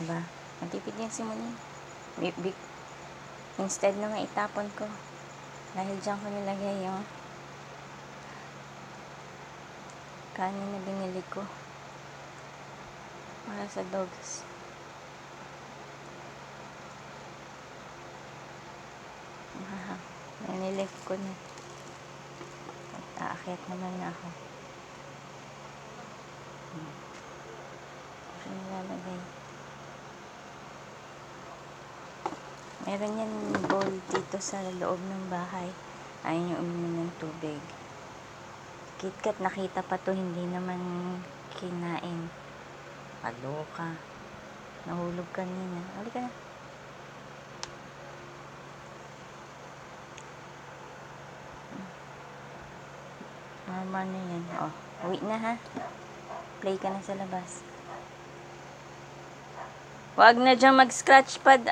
Diba? Matipid yan si Muning. Instead na maitapon ko. Dahil dyan ko nilagay yung kanin na binili ko. Para sa dogs. Nililift ko na. At aakyat naman na ako. Kasi nilalagay. Meron yan bowl dito sa loob ng bahay. Ayaw nyo uminom ng tubig. KitKat, nakita pa to, hindi naman kinain. Paloka. Nahulog kanina. Halika na. Normal na yan. Oh, uwi na ha. Play ka na sa labas. Wag na dyan mag-scratch pad